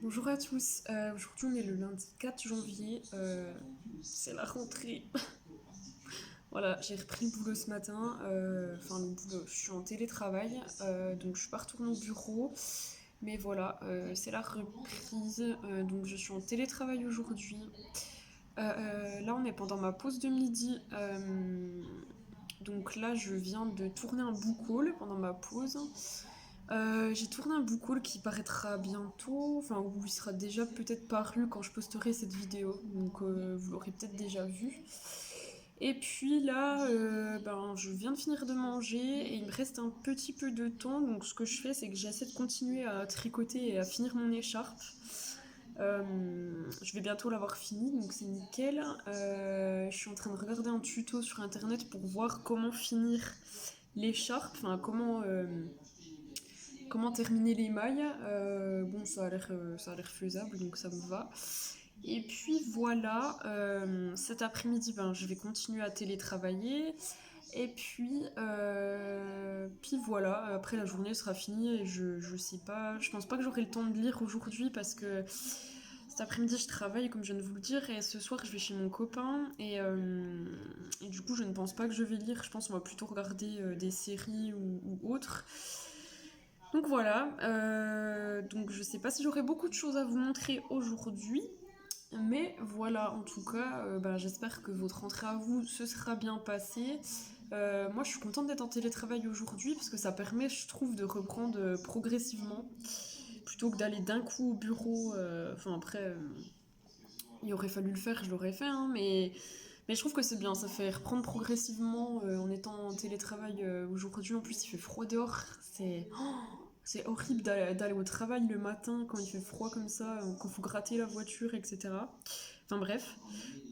Bonjour à tous, aujourd'hui on est le lundi 4 janvier, c'est la rentrée. Voilà, j'ai repris le boulot ce matin, enfin le boulot, je suis en télétravail, donc je suis pas retournée au bureau, mais voilà, c'est la reprise, donc je suis en télétravail aujourd'hui. Là on est pendant ma pause de midi, donc là je viens de tourner un book haul pendant ma pause. J'ai tourné un book haul qui paraîtra bientôt, enfin où il sera déjà peut-être paru quand je posterai cette vidéo, donc vous l'aurez peut-être déjà vu. Et puis là, je viens de finir de manger et il me reste un petit peu de temps, donc ce que je fais c'est que j'essaie de continuer à tricoter et à finir mon écharpe. Je vais bientôt l'avoir fini, donc c'est nickel. Je suis en train de regarder un tuto sur internet pour voir comment finir l'écharpe, enfin comment terminer les mailles. Bon, ça a l'air faisable, donc ça me va. Et puis voilà, cet après-midi, je vais continuer à télétravailler. Et puis voilà, après la journée sera finie et je sais pas, je pense pas que j'aurai le temps de lire aujourd'hui parce que cet après-midi je travaille comme je viens de vous le dire et ce soir je vais chez mon copain et du coup je ne pense pas que je vais lire, je pense qu'on va plutôt regarder des séries ou autres. Donc voilà, donc je sais pas si j'aurai beaucoup de choses à vous montrer aujourd'hui, mais voilà, en tout cas, j'espère que votre rentrée à vous se sera bien passée. Moi, je suis contente d'être en télétravail aujourd'hui parce que ça permet, je trouve, de reprendre progressivement plutôt que d'aller d'un coup au bureau. Enfin, après, il aurait fallu le faire, je l'aurais fait, hein, mais je trouve que c'est bien, ça fait reprendre progressivement en étant en télétravail aujourd'hui. En plus, il fait froid dehors, c'est horrible d'aller au travail le matin quand il fait froid comme ça, quand il faut gratter la voiture, etc. Enfin bref.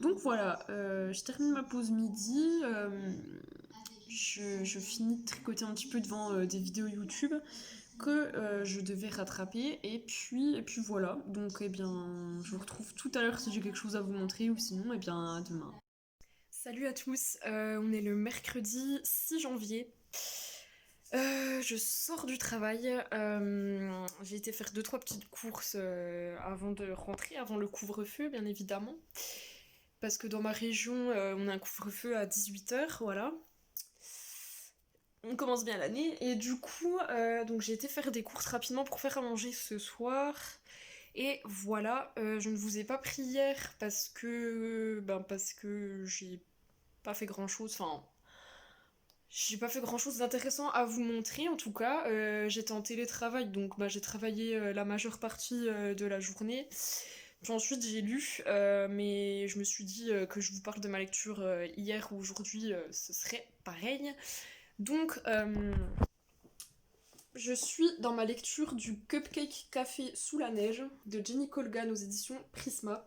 Donc voilà, je termine ma pause midi. Je finis de tricoter un petit peu devant des vidéos YouTube que je devais rattraper. Et puis voilà. Donc eh bien, je vous retrouve tout à l'heure si j'ai quelque chose à vous montrer ou sinon, eh bien, à demain. Salut à tous, on est le mercredi 6 janvier. Je sors du travail. J'ai été faire deux trois petites courses avant de rentrer, avant le couvre-feu, bien évidemment. Parce que dans ma région, on a un couvre-feu à 18 h, voilà. On commence bien l'année. Et du coup, donc j'ai été faire des courses rapidement pour faire à manger ce soir. Et voilà, je ne vous ai pas pris hier parce que j'ai pas fait grand chose. Enfin, j'ai pas fait grand chose d'intéressant à vous montrer en tout cas. J'étais en télétravail donc j'ai travaillé la majeure partie de la journée. Puis ensuite j'ai lu, mais je me suis dit que je vous parle de ma lecture hier ou aujourd'hui, ce serait pareil. Donc je suis dans ma lecture du Cupcake Café sous la neige de Jenny Colgan aux éditions Prisma.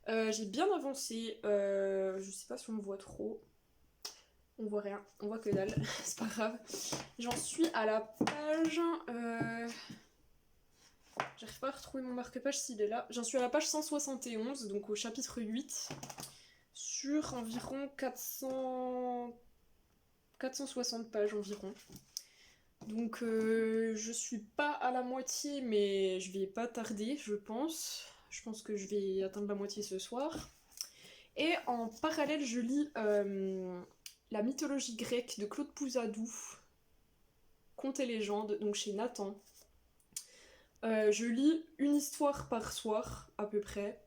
J'ai bien avancé, je sais pas si on me voit trop. On voit rien, on voit que dalle, c'est pas grave. J'en suis à la page. J'arrive pas à retrouver mon marque-page s'il est là. J'en suis à la page 171, donc au chapitre 8, sur environ 460 pages environ. Donc je suis pas à la moitié, mais je vais pas tarder, je pense. Je pense que je vais atteindre la moitié ce soir. Et en parallèle, je lis La mythologie grecque de Claude Pouzadou, Contes et légendes, donc chez Nathan. Je lis une histoire par soir, à peu près.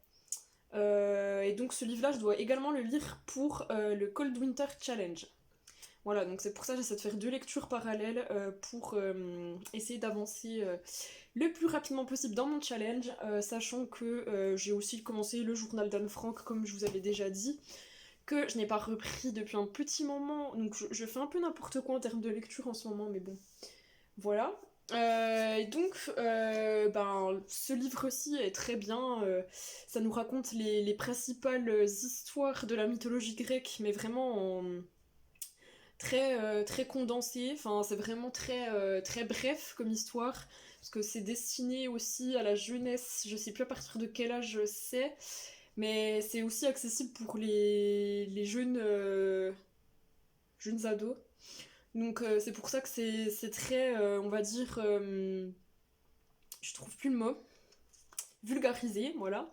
Et donc ce livre-là, je dois également le lire pour le Cold Winter Challenge. Voilà, donc c'est pour ça que j'essaie de faire deux lectures parallèles pour essayer d'avancer le plus rapidement possible dans mon challenge, sachant que j'ai aussi commencé le journal d'Anne Frank, comme je vous avais déjà dit, que je n'ai pas repris depuis un petit moment, donc je fais un peu n'importe quoi en termes de lecture en ce moment, mais bon, voilà. Et donc, ce livre-ci est très bien. Ça nous raconte les principales histoires de la mythologie grecque, mais vraiment en très condensé. Enfin, c'est vraiment très bref comme histoire, parce que c'est destiné aussi à la jeunesse. Je sais plus à partir de quel âge c'est, mais c'est aussi accessible pour les jeunes ados. Donc c'est pour ça que c'est très, on va dire, je trouve plus le mot. vulgarisé, voilà.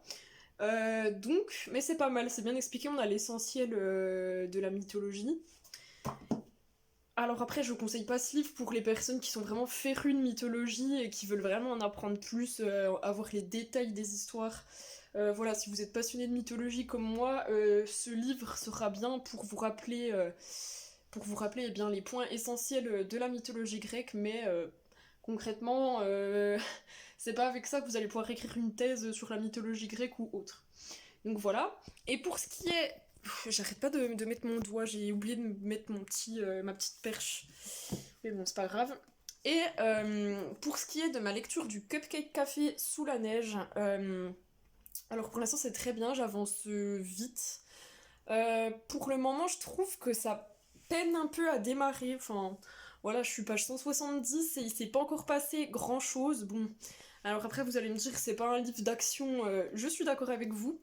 Donc, mais c'est pas mal, c'est bien expliqué, on a l'essentiel de la mythologie. Alors après, je conseille pas ce livre pour les personnes qui sont vraiment férues de mythologie et qui veulent vraiment en apprendre plus, avoir les détails des histoires. Voilà, si vous êtes passionné de mythologie comme moi, ce livre sera bien pour vous rappeler eh bien, les points essentiels de la mythologie grecque, mais concrètement, c'est pas avec ça que vous allez pouvoir écrire une thèse sur la mythologie grecque ou autre. Donc voilà. Et pour ce qui est... J'arrête pas de mettre mon doigt, j'ai oublié de mettre ma petite perche. Mais bon, c'est pas grave. Et pour ce qui est de ma lecture du Cupcake Café sous la neige, alors pour l'instant c'est très bien, j'avance vite. Pour le moment, je trouve que ça peine un peu à démarrer. Enfin, voilà, je suis page 170 et il s'est pas encore passé grand chose. Bon, alors après, vous allez me dire que c'est pas un livre d'action, je suis d'accord avec vous.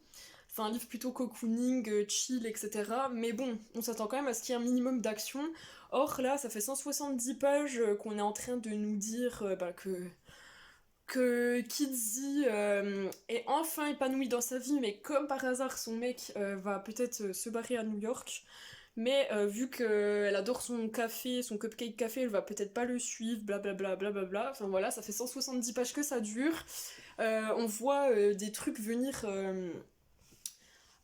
C'est un livre plutôt cocooning, chill, etc. Mais bon, on s'attend quand même à ce qu'il y ait un minimum d'action. Or là, ça fait 170 pages qu'on est en train de nous dire que Kidzi est enfin épanoui dans sa vie, mais comme par hasard, son mec va peut-être se barrer à New York. Mais vu qu'elle adore son café, son cupcake café, elle va peut-être pas le suivre, blablabla, blablabla. Enfin voilà, ça fait 170 pages que ça dure. On voit des trucs venir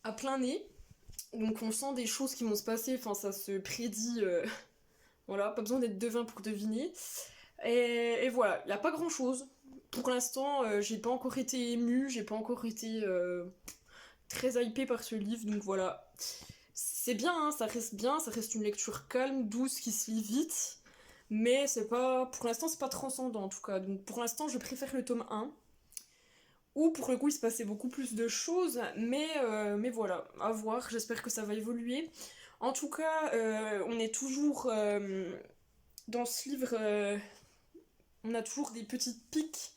à plein nez. Donc on sent des choses qui vont se passer, enfin ça se prédit. Voilà, pas besoin d'être devin pour deviner. Et voilà, il n'y a pas grand chose. Pour l'instant, j'ai pas encore été émue, j'ai pas encore été très hypée par ce livre, donc voilà. C'est bien, hein, ça reste bien, ça reste une lecture calme, douce, qui se lit vite, mais c'est pas, pour l'instant, c'est pas transcendant en tout cas. Donc pour l'instant, je préfère le tome 1, où pour le coup, il se passait beaucoup plus de choses, mais voilà, à voir, j'espère que ça va évoluer. En tout cas, on est toujours dans ce livre, on a toujours des petites piques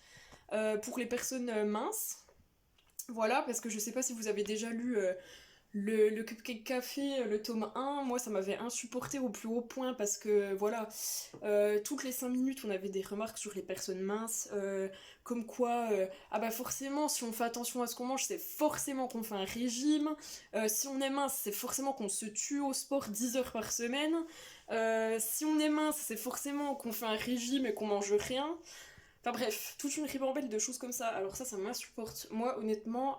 pour les personnes minces. Voilà, parce que je sais pas si vous avez déjà lu le Cupcake Café, le tome 1, moi ça m'avait insupporté au plus haut point parce que voilà, toutes les 5 minutes on avait des remarques sur les personnes minces, comme quoi, ah bah forcément si on fait attention à ce qu'on mange, c'est forcément qu'on fait un régime, si on est mince, c'est forcément qu'on se tue au sport 10 heures par semaine, si on est mince, c'est forcément qu'on fait un régime et qu'on mange rien. Enfin bref, toute une ribambelle de choses comme ça. Alors ça m'insupporte. Moi, honnêtement,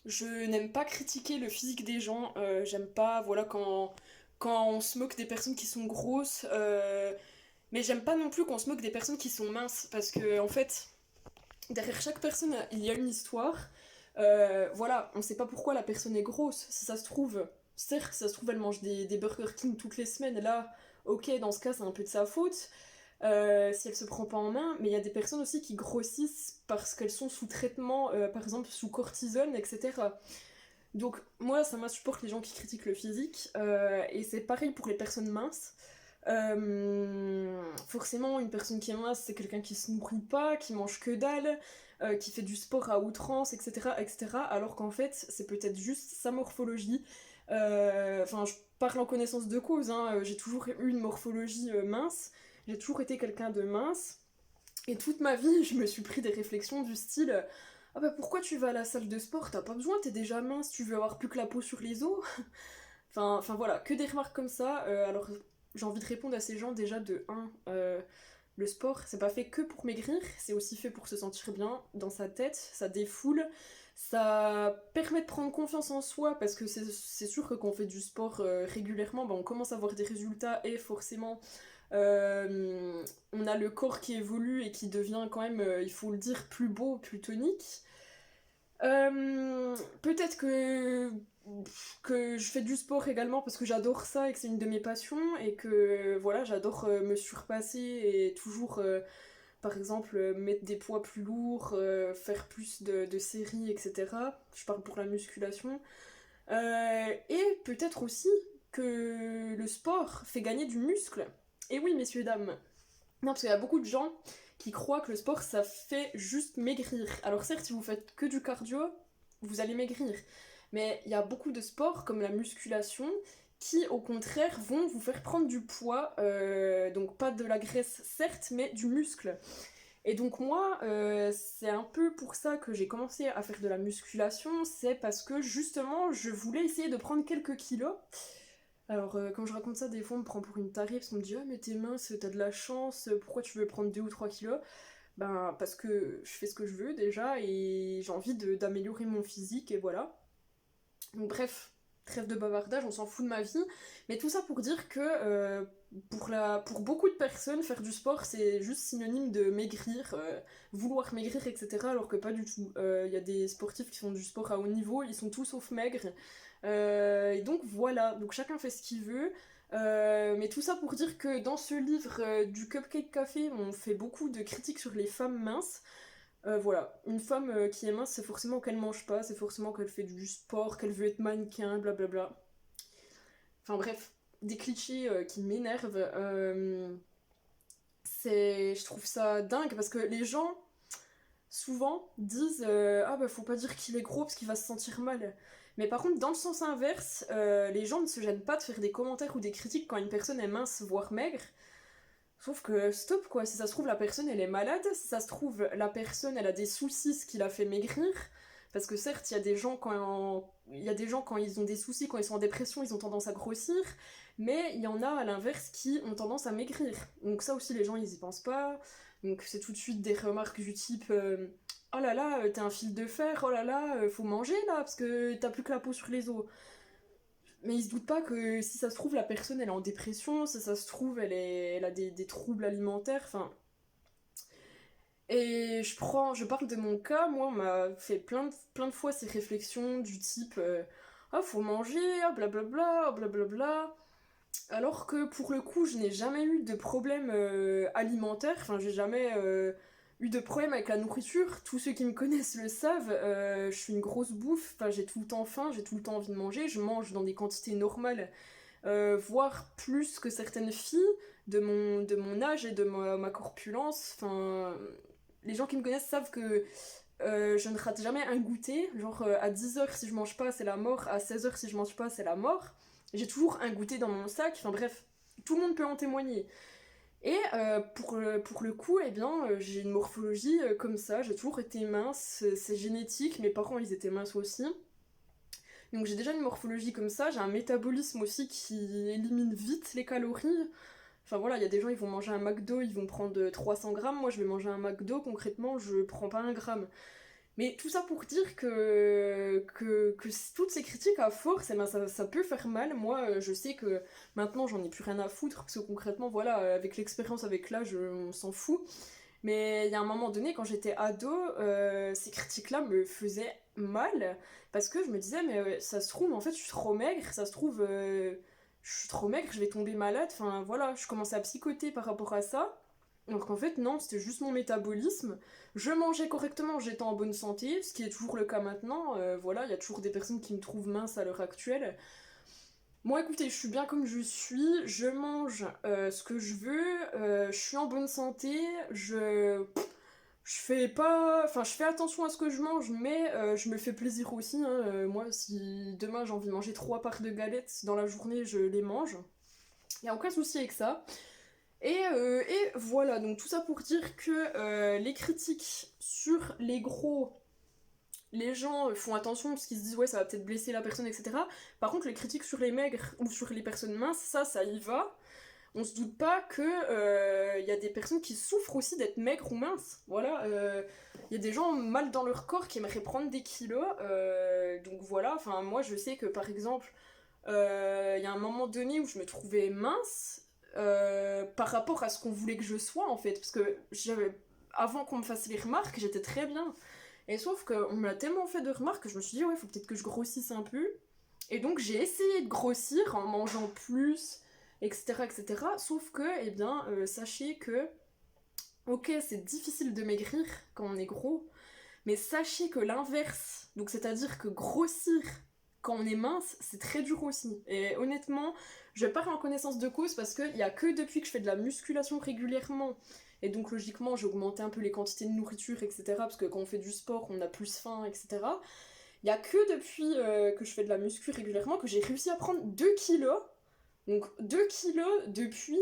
je n'aime pas critiquer le physique des gens. J'aime pas, voilà, quand on se moque des personnes qui sont grosses. Mais j'aime pas non plus qu'on se moque des personnes qui sont minces. Parce que, en fait, derrière chaque personne, il y a une histoire. Voilà, on sait pas pourquoi la personne est grosse. Si ça se trouve, certes, si ça se trouve, elle mange des Burger King toutes les semaines. Là, ok, dans ce cas, c'est un peu de sa faute. Si elle se prend pas en main, mais il y a des personnes aussi qui grossissent parce qu'elles sont sous traitement, par exemple sous cortisone, etc. Donc moi ça m'insupporte les gens qui critiquent le physique, et c'est pareil pour les personnes minces. Forcément une personne qui est mince c'est quelqu'un qui se nourrit pas, qui mange que dalle, qui fait du sport à outrance, etc. etc. alors qu'en fait c'est peut-être juste sa morphologie. Enfin je parle en connaissance de cause, hein, j'ai toujours eu une morphologie mince. J'ai toujours été quelqu'un de mince. Et toute ma vie, je me suis pris des réflexions du style ah bah pourquoi tu vas à la salle de sport? T'as pas besoin, t'es déjà mince, tu veux avoir plus que la peau sur les os. Enfin voilà, que des remarques comme ça. Alors j'ai envie de répondre à ces gens déjà de 1. Le sport, c'est pas fait que pour maigrir, c'est aussi fait pour se sentir bien dans sa tête, ça défoule. Ça permet de prendre confiance en soi parce que c'est sûr que quand on fait du sport régulièrement, bah, on commence à avoir des résultats et forcément on a le corps qui évolue et qui devient quand même, il faut le dire, plus beau, plus tonique. Peut-être que je fais du sport également parce que j'adore ça et que c'est une de mes passions et que voilà, j'adore me surpasser et toujours, par exemple, mettre des poids plus lourds, faire plus de séries, etc. Je parle pour la musculation. Et peut-être aussi que le sport fait gagner du muscle. Et oui, messieurs, dames. Non, parce qu'il y a beaucoup de gens qui croient que le sport, ça fait juste maigrir. Alors certes, si vous faites que du cardio, vous allez maigrir. Mais il y a beaucoup de sports, comme la musculation, qui, au contraire, vont vous faire prendre du poids. Donc pas de la graisse, certes, mais du muscle. Et donc moi, c'est un peu pour ça que j'ai commencé à faire de la musculation, c'est parce que justement, je voulais essayer de prendre quelques kilos. Alors, quand je raconte ça, des fois, on me prend pour une tarée, parce qu'on me dit «Ah, mais t'es mince, t'as de la chance, pourquoi tu veux prendre 2 ou 3 kilos?» Ben, parce que je fais ce que je veux déjà, et j'ai envie d'améliorer mon physique, et voilà. Donc bref, trêve de bavardage, on s'en fout de ma vie. Mais tout ça pour dire que pour beaucoup de personnes, faire du sport, c'est juste synonyme de maigrir, vouloir maigrir, etc. Alors que pas du tout. Il y a des sportifs qui font du sport à haut niveau, ils sont tout sauf maigres. Et donc voilà, donc chacun fait ce qu'il veut. Mais tout ça pour dire que dans ce livre du Cupcake Café, on fait beaucoup de critiques sur les femmes minces. Voilà, une femme qui est mince, c'est forcément qu'elle mange pas, c'est forcément qu'elle fait du sport, qu'elle veut être mannequin, blablabla. Enfin bref, des clichés qui m'énervent. Je trouve ça dingue parce que les gens, souvent, disent ah bah faut pas dire qu'il est gros parce qu'il va se sentir mal. Mais par contre, dans le sens inverse, les gens ne se gênent pas de faire des commentaires ou des critiques quand une personne est mince, voire maigre. Sauf que stop quoi, si ça se trouve la personne elle est malade, si ça se trouve la personne elle a des soucis ce qui la fait maigrir, parce que certes il y a des gens quand ils ont des soucis, quand ils sont en dépression, ils ont tendance à grossir, mais il y en a à l'inverse qui ont tendance à maigrir. Donc ça aussi les gens ils y pensent pas, donc c'est tout de suite des remarques du type oh là là t'es un fil de fer, oh là là faut manger là parce que t'as plus que la peau sur les os. Mais ils se doutent pas que si ça se trouve, la personne elle est en dépression, si ça se trouve, elle a des troubles alimentaires, enfin. Et je parle de mon cas, moi, on m'a fait plein de fois ces réflexions du type ah, faut manger, ah, blablabla, ah, blablabla. Alors que pour le coup, je n'ai jamais eu de problème alimentaire, enfin, j'ai jamais eu de problème avec la nourriture. Tous ceux qui me connaissent le savent, je suis une grosse bouffe, enfin, j'ai tout le temps faim, j'ai tout le temps envie de manger, je mange dans des quantités normales, voire plus que certaines filles de mon âge et de ma corpulence. Enfin, les gens qui me connaissent savent que je ne rate jamais un goûter. Genre à 10h si je mange pas, c'est la mort. À 16h si je mange pas, c'est la mort. J'ai toujours un goûter dans mon sac. Enfin bref, tout le monde peut en témoigner. Et pour le coup, eh bien, j'ai une morphologie comme ça. J'ai toujours été mince. C'est génétique. Mes parents, ils étaient minces aussi. Donc j'ai déjà une morphologie comme ça. J'ai un métabolisme aussi qui élimine vite les calories. Enfin voilà, il y a des gens, ils vont manger un McDo, ils vont prendre 300 grammes. Moi, je vais manger un McDo, concrètement, je prends pas un gramme. Mais tout ça pour dire que toutes ces critiques à force, eh ben, ça peut faire mal. Moi, je sais que maintenant, j'en ai plus rien à foutre, parce que concrètement, voilà, avec l'expérience, avec l'âge, on s'en fout. Mais il y a un moment donné, quand j'étais ado, ces critiques-là me faisaient mal, parce que je me disais, mais ça se trouve, en fait, je suis trop maigre, ça se trouve, je suis trop maigre, je vais tomber malade. Enfin, voilà, je commençais à psychoter par rapport à ça. Donc en fait, non, c'était juste mon métabolisme. Je mangeais correctement, j'étais en bonne santé, ce qui est toujours le cas maintenant. Voilà, il y a toujours des personnes qui me trouvent mince à l'heure actuelle. Moi, écoutez, je suis bien comme je suis, je mange ce que je veux, je suis en bonne santé, je fais pas. Enfin, je fais attention à ce que je mange, mais je me fais plaisir aussi, hein. Moi, si demain j'ai envie de manger 3 parts de galettes dans la journée, je les mange. Y a aucun souci avec ça. Et voilà, donc tout ça pour dire que les critiques sur les gros, les gens font attention parce qu'ils se disent ouais ça va peut-être blesser la personne, etc. Par contre les critiques sur les maigres ou sur les personnes minces, ça y va. On se doute pas que y a des personnes qui souffrent aussi d'être maigres ou minces. Voilà, y a des gens mal dans leur corps qui aimeraient prendre des kilos. Donc voilà, enfin moi je sais que par exemple, y a un moment donné où je me trouvais mince par rapport à ce qu'on voulait que je sois en fait. Parce que avant qu'on me fasse les remarques, j'étais très bien. Et sauf qu'on me l'a tellement fait de remarques que je me suis dit ouais, faut peut-être que je grossisse un peu. Et donc j'ai essayé de grossir en mangeant plus, etc. etc. Sauf que, eh bien, sachez que, ok, c'est difficile de maigrir quand on est gros, mais sachez que l'inverse, donc c'est-à-dire que grossir quand on est mince, c'est très dur aussi. Et honnêtement, je parle en connaissance de cause parce qu'il n'y a que depuis que je fais de la musculation régulièrement, et donc logiquement j'ai augmenté un peu les quantités de nourriture, etc. Parce que quand on fait du sport, on a plus faim, etc. Il n'y a que depuis que je fais de la muscu régulièrement que j'ai réussi à prendre 2 kilos. Donc 2 kilos depuis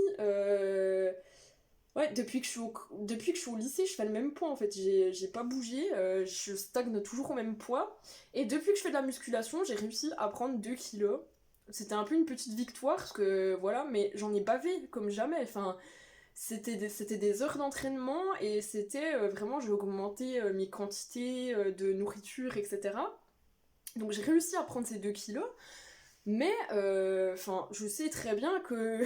Ouais, depuis que je suis au lycée, je fais le même poids en fait. J'ai pas bougé, je stagne toujours au même poids. Et depuis que je fais de la musculation, j'ai réussi à prendre 2 kilos. C'était un peu une petite victoire, parce que voilà, mais j'en ai bavé comme jamais. Enfin, c'était des heures d'entraînement et c'était vraiment, j'ai augmenté mes quantités de nourriture, etc. Donc j'ai réussi à prendre ces 2 kilos. Mais, enfin, je sais très bien que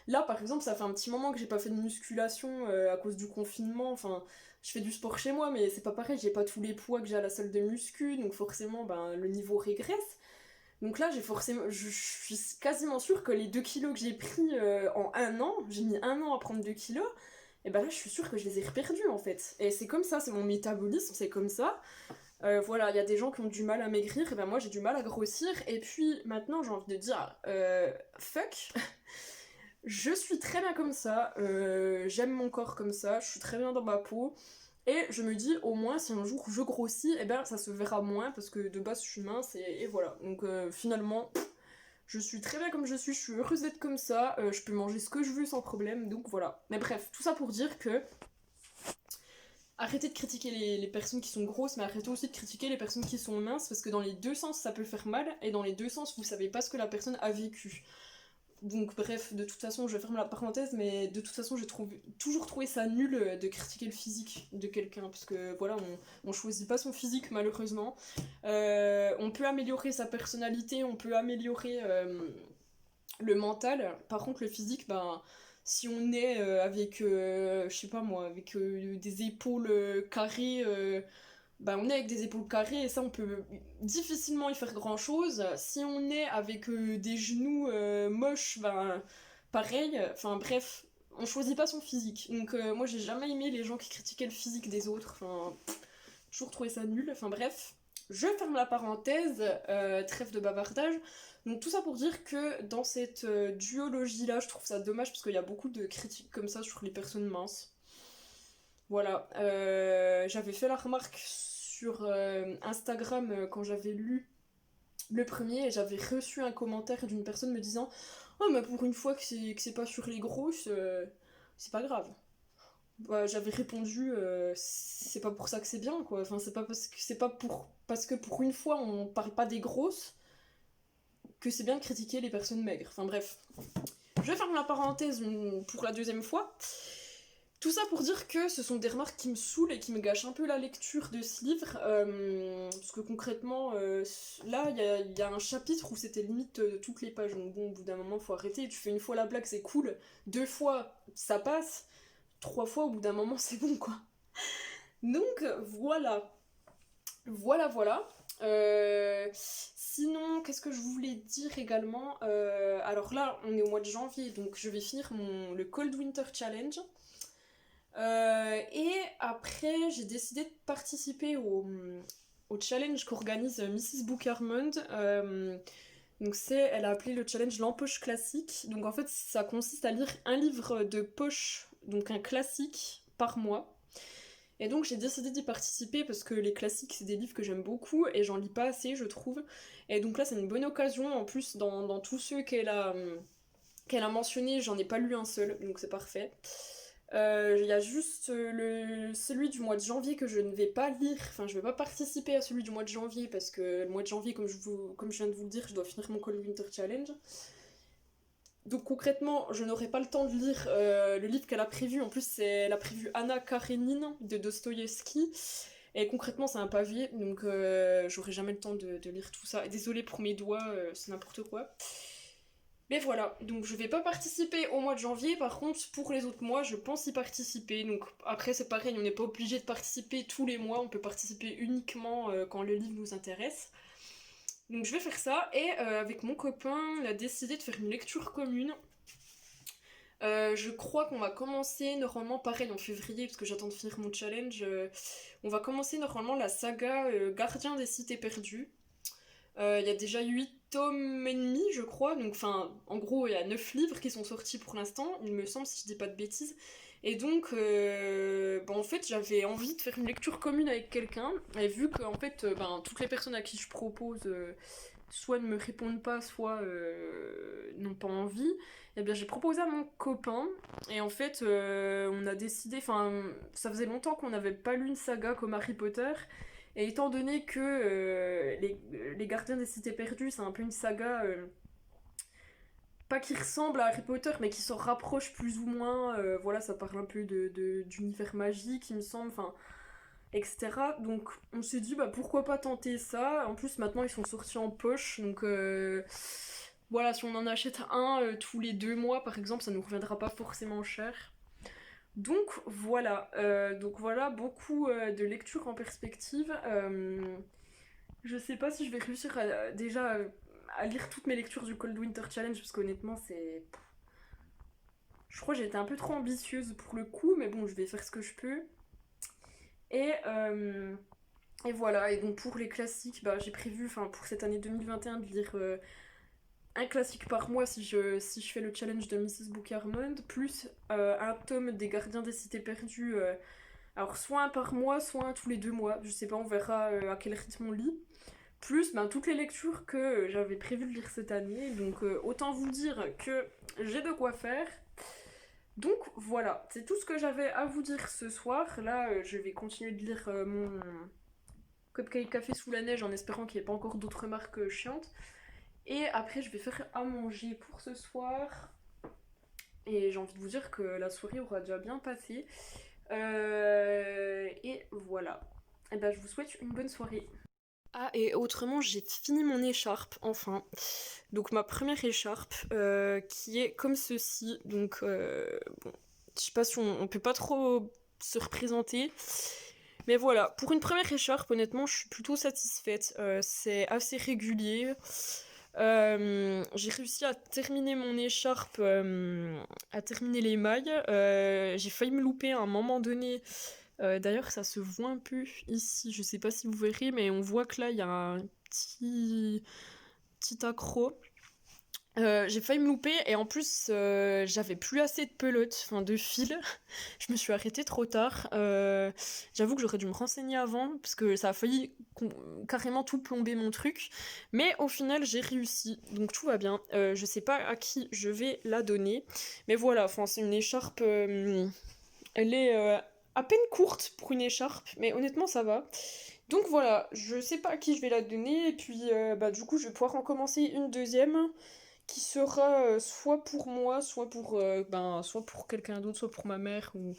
là, par exemple, ça fait un petit moment que j'ai pas fait de musculation à cause du confinement. Enfin, je fais du sport chez moi, mais c'est pas pareil, j'ai pas tous les poids que j'ai à la salle de muscu, donc forcément, ben, le niveau régresse. Donc là, je suis quasiment sûre que les 2 kilos que j'ai pris en un an, j'ai mis un an à prendre 2 kilos, et ben là, je suis sûre que je les ai reperdus en fait. Et c'est comme ça, c'est mon métabolisme, c'est comme ça. Voilà, il y a des gens qui ont du mal à maigrir, et ben moi j'ai du mal à grossir. Et puis maintenant, j'ai envie de dire, fuck, je suis très bien comme ça, j'aime mon corps comme ça, je suis très bien dans ma peau. Et je me dis, au moins, si un jour je grossis, eh ben, ça se verra moins, parce que de base, je suis mince, et voilà. Donc finalement, je suis très bien comme je suis heureuse d'être comme ça, je peux manger ce que je veux sans problème, donc voilà. Mais bref, tout ça pour dire que arrêtez de critiquer les personnes qui sont grosses, mais arrêtez aussi de critiquer les personnes qui sont minces, parce que dans les deux sens, ça peut faire mal, et dans les deux sens, vous savez pas ce que la personne a vécu. Donc bref, de toute façon, je ferme la parenthèse, mais de toute façon, toujours trouvé ça nul de critiquer le physique de quelqu'un, parce que voilà, on choisit pas son physique malheureusement. On peut améliorer sa personnalité, on peut améliorer le mental. Par contre, le physique, ben, si on est avec, je sais pas moi, avec des épaules carrées, bah, on est avec des épaules carrées et ça on peut difficilement y faire grand chose. Si on est avec des genoux moches, ben pareil, enfin bref, on choisit pas son physique. Donc moi j'ai jamais aimé les gens qui critiquaient le physique des autres, enfin toujours trouvé ça nul, enfin bref. Je ferme la parenthèse, trêve de bavardage. Donc tout ça pour dire que dans cette duologie là, je trouve ça dommage parce qu'il y a beaucoup de critiques comme ça sur les personnes minces. Voilà, j'avais fait la remarque sur Instagram quand j'avais lu le premier et j'avais reçu un commentaire d'une personne me disant oh mais pour une fois que c'est pas sur les grosses, c'est pas grave. Bah, j'avais répondu c'est pas pour ça que c'est bien quoi, enfin parce que pour une fois on parle pas des grosses que c'est bien de critiquer les personnes maigres. Enfin bref, je ferme la parenthèse pour la deuxième fois. Tout ça pour dire que ce sont des remarques qui me saoulent et qui me gâchent un peu la lecture de ce livre. Parce que concrètement, là, il y a un chapitre où c'était limite toutes les pages. Donc bon, au bout d'un moment, faut arrêter. Tu fais une fois la blague, c'est cool. 2 fois, ça passe. 3 fois, au bout d'un moment, c'est bon, quoi. Donc voilà. Voilà. Sinon, qu'est-ce que je voulais dire également alors là, on est au mois de janvier, donc je vais finir le Cold Winter Challenge. Et après, j'ai décidé de participer au challenge qu'organise Mrs. Bookermond. Donc elle a appelé le challenge l'empoche classique. Donc en fait, ça consiste à lire un livre de poche, donc un classique, par mois. Et donc j'ai décidé d'y participer parce que les classiques, c'est des livres que j'aime beaucoup et j'en lis pas assez, je trouve. Et donc là, c'est une bonne occasion. En plus, dans tous ceux qu'elle a mentionnés, j'en ai pas lu un seul, donc c'est parfait. Il y a juste celui du mois de janvier que je ne vais pas lire, enfin je vais pas participer à celui du mois de janvier parce que le mois de janvier, comme je viens de vous le dire, je dois finir mon Cold Winter Challenge. Donc concrètement, je n'aurai pas le temps de lire le livre qu'elle a prévu. En plus, elle a prévu Anna Karénine de Dostoïevski. Et concrètement, c'est un pavé, donc j'aurai jamais le temps de lire tout ça. Et désolée pour mes doigts, c'est n'importe quoi. Mais voilà, donc je vais pas participer au mois de janvier, par contre pour les autres mois je pense y participer. Donc après c'est pareil, on n'est pas obligé de participer tous les mois, on peut participer uniquement quand le livre nous intéresse. Donc je vais faire ça et avec mon copain on a décidé de faire une lecture commune. Je crois qu'on va commencer normalement pareil en février parce que j'attends de finir mon challenge. On va commencer normalement la saga Gardien des cités perdues. Il y a déjà 8 tomes et demi, je crois. Donc, enfin, en gros, il y a 9 livres qui sont sortis pour l'instant, il me semble, si je dis pas de bêtises. Et donc, en fait, j'avais envie de faire une lecture commune avec quelqu'un. Et vu que, en fait, toutes les personnes à qui je propose soit ne me répondent pas, soit n'ont pas envie, et bien j'ai proposé à mon copain, et en fait on a décidé, enfin ça faisait longtemps qu'on n'avait pas lu une saga comme Harry Potter, et étant donné que les Gardiens des Cités Perdues c'est un peu une saga, pas qui ressemble à Harry Potter, mais qui s'en rapproche plus ou moins, voilà ça parle un peu d'univers magique il me semble, enfin etc. Donc on s'est dit bah pourquoi pas tenter ça. En plus maintenant ils sont sortis en poche, donc voilà, si on en achète un tous les 2 mois par exemple, ça nous reviendra pas forcément cher. Donc voilà, beaucoup de lectures en perspective. Je sais pas si je vais réussir déjà à lire toutes mes lectures du Cold Winter Challenge, parce qu'honnêtement c'est... Je crois que j'ai été un peu trop ambitieuse pour le coup, mais bon je vais faire ce que je peux. Et et voilà, et donc pour les classiques, bah, j'ai prévu pour cette année 2021 de lire un classique par mois si je fais le challenge de Mrs. Book Harmon, plus un tome des Gardiens des Cités Perdues, alors soit un par mois, soit un tous les 2 mois, je sais pas, on verra à quel rythme on lit. Plus toutes les lectures que j'avais prévu de lire cette année, donc autant vous dire que j'ai de quoi faire. Donc voilà, c'est tout ce que j'avais à vous dire ce soir. Là, je vais continuer de lire mon Cupcake Café sous la neige en espérant qu'il n'y ait pas encore d'autres remarques chiantes. Et après, je vais faire à manger pour ce soir. Et j'ai envie de vous dire que la soirée aura déjà bien passé. Et voilà. Et ben, je vous souhaite une bonne soirée. Ah, et autrement, j'ai fini mon écharpe, enfin. Donc, ma première écharpe, qui est comme ceci. Donc, bon, je sais pas si on peut pas trop se représenter. Mais voilà, pour une première écharpe, honnêtement, je suis plutôt satisfaite. C'est assez régulier. J'ai réussi à terminer mon écharpe, à terminer les mailles. J'ai failli me louper à un moment donné. D'ailleurs, ça se voit un peu ici. Je sais pas si vous verrez, mais on voit que là, il y a un petit accroc. J'ai failli me louper et en plus j'avais plus assez de pelote, enfin de fil. Je me suis arrêtée trop tard. J'avoue que j'aurais dû me renseigner avant parce que ça a failli carrément tout plomber mon truc. Mais au final j'ai réussi, donc tout va bien. Je sais pas à qui je vais la donner, mais voilà. Enfin c'est une écharpe. Elle est à peine courte pour une écharpe, mais honnêtement ça va. Donc voilà, je sais pas à qui je vais la donner et puis du coup je vais pouvoir en commencer une deuxième qui sera soit pour moi, soit pour quelqu'un d'autre, soit pour ma mère, ou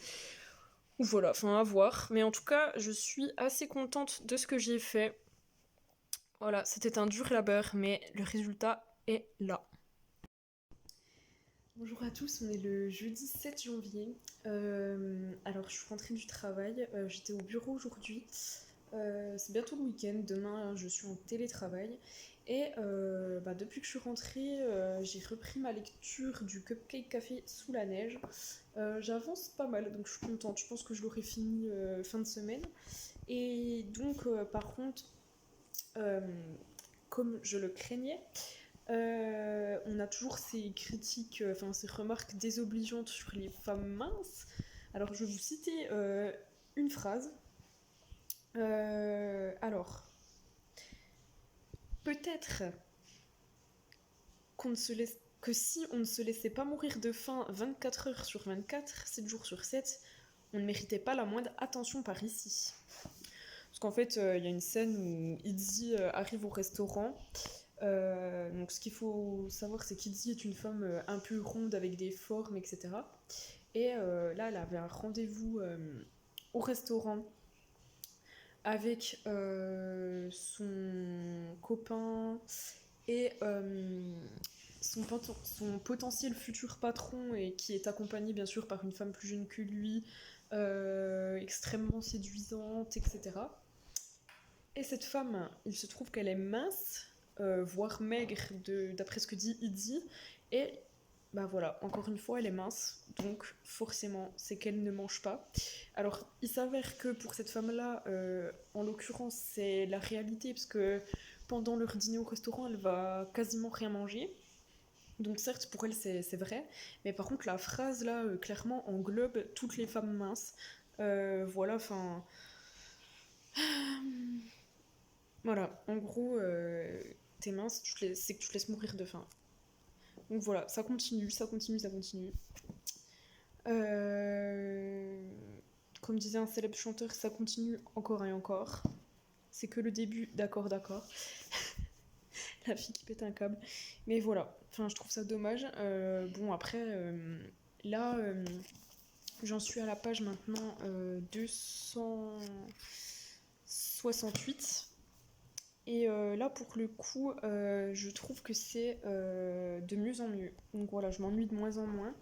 voilà, enfin à voir. Mais en tout cas, je suis assez contente de ce que j'ai fait. Voilà, c'était un dur labeur, mais le résultat est là. Bonjour à tous, on est le jeudi 7 janvier. Alors, je suis rentrée du travail, j'étais au bureau aujourd'hui. C'est bientôt le week-end, demain je suis en télétravail. Et depuis que je suis rentrée, j'ai repris ma lecture du Cupcake Café sous la neige. J'avance pas mal, donc je suis contente. Je pense que je l'aurai fini fin de semaine. Et donc, par contre, euh, comme je le craignais, on a toujours ces critiques, ces remarques désobligeantes sur les femmes minces. Alors, je vais vous citer une phrase. Alors, peut-être que si on ne se laissait pas mourir de faim 24 heures sur 24, 7 jours sur 7, on ne méritait pas la moindre attention par ici. Parce qu'en fait, il y a une scène où Izzy arrive au restaurant. Donc ce qu'il faut savoir, c'est qu'Izzy est une femme un peu ronde avec des formes, etc. Et là, elle avait un rendez-vous au restaurant avec son copain et son potentiel futur patron, et qui est accompagné bien sûr par une femme plus jeune que lui, extrêmement séduisante, etc. Et cette femme, il se trouve qu'elle est mince, voire maigre, d'après ce que dit Izzy, et bah voilà, encore une fois, elle est mince, donc forcément, c'est qu'elle ne mange pas. Alors, il s'avère que pour cette femme-là, en l'occurrence, c'est la réalité, parce que pendant leur dîner au restaurant, elle va quasiment rien manger. Donc certes, pour elle, c'est vrai, mais par contre, la phrase, là, clairement, englobe toutes les femmes minces. Voilà, Voilà, en gros, t'es mince, c'est que tu te laisses mourir de faim. Donc voilà, ça continue, ça continue, ça continue. Euh, Comme disait un célèbre chanteur, ça continue encore et encore. C'est que le début, d'accord, d'accord. La fille qui pète un câble. Mais voilà, enfin, je trouve ça dommage. Bon, après, là, j'en suis à la page maintenant 268. Et là, pour le coup, je trouve que c'est de mieux en mieux. Donc voilà, je m'ennuie de moins en moins.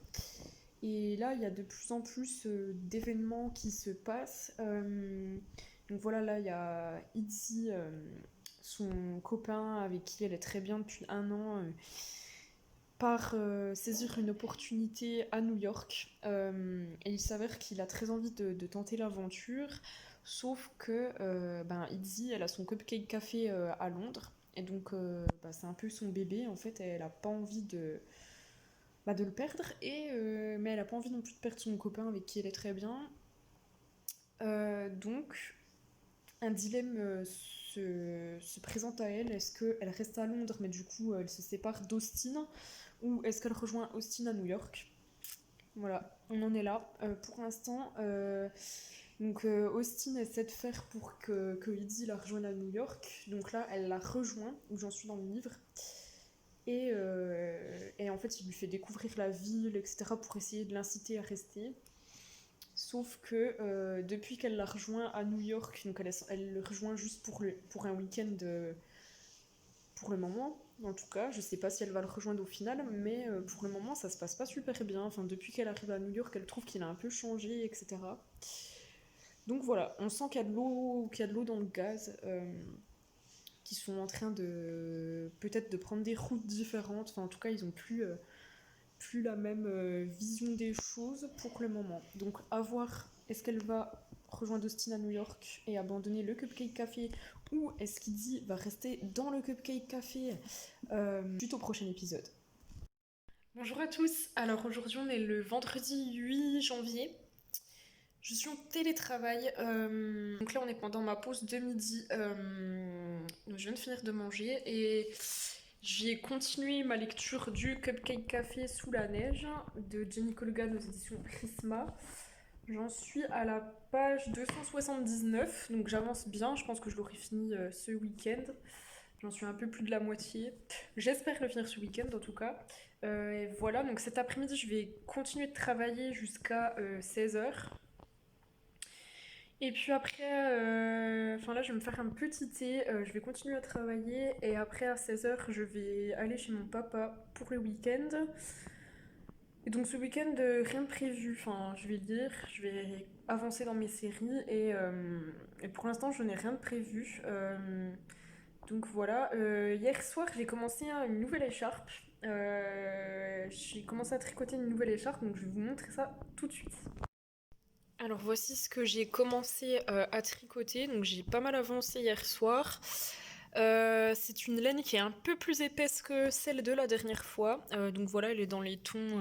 Et là, il y a de plus en plus d'événements qui se passent. Donc voilà, là, il y a Itzy, son copain avec qui elle est très bien depuis un an, part saisir une opportunité à New York. Et il s'avère qu'il a très envie de tenter l'aventure. Sauf que Itzy, elle a son cupcake café à Londres. Et donc, c'est un peu son bébé. En fait, elle a pas envie de le perdre. Mais elle a pas envie non plus de perdre son copain avec qui elle est très bien. Donc, un dilemme se présente à elle. Est-ce qu'elle reste à Londres, mais du coup, elle se sépare d'Austin, ou est-ce qu'elle rejoint Austin à New York? Voilà, on en est là. Pour l'instant, Austin essaie de faire pour que Izzy la rejoigne à New York. Donc là, elle la rejoint, où j'en suis dans le livre. Et en fait, il lui fait découvrir la ville, etc., pour essayer de l'inciter à rester. Sauf que depuis qu'elle l'a rejoint à New York, donc elle le rejoint juste pour un week-end pour le moment, en tout cas. Je sais pas si elle va le rejoindre au final, mais pour le moment, ça se passe pas super bien. Enfin, depuis qu'elle arrive à New York, elle trouve qu'il a un peu changé, etc. Donc voilà, on sent qu'il y a de l'eau dans le gaz, qui sont en train de peut-être de prendre des routes différentes. Enfin, en tout cas, ils ont plus la même vision des choses pour le moment. Donc à voir, est-ce qu'elle va rejoindre Austin à New York et abandonner le Cupcake Café, ou est-ce qu'Izzy va rester dans le Cupcake Café suite au prochain épisode. Bonjour à tous, alors aujourd'hui on est le vendredi 8 janvier. Je suis en télétravail, donc là on est pendant ma pause de midi. Je viens de finir de manger et j'ai continué ma lecture du Cupcake Café sous la neige de Jenny Colgan aux éditions Prisma. J'en suis à la page 279, donc j'avance bien, je pense que je l'aurai fini ce week-end. J'en suis un peu plus de la moitié. J'espère le finir ce week-end en tout cas. Et voilà, donc cet après-midi je vais continuer de travailler jusqu'à 16h. Et puis après, enfin là je vais me faire un petit thé, je vais continuer à travailler et après à 16h je vais aller chez mon papa pour le week-end. Et donc ce week-end, rien de prévu, enfin je vais lire, je vais avancer dans mes séries et pour l'instant je n'ai rien de prévu. Donc voilà, hier soir j'ai commencé une nouvelle écharpe. J'ai commencé à tricoter une nouvelle écharpe, donc je vais vous montrer ça tout de suite. Alors voici ce que j'ai commencé à tricoter, donc j'ai pas mal avancé hier soir. C'est une laine qui est un peu plus épaisse que celle de la dernière fois, donc voilà, elle est dans les tons,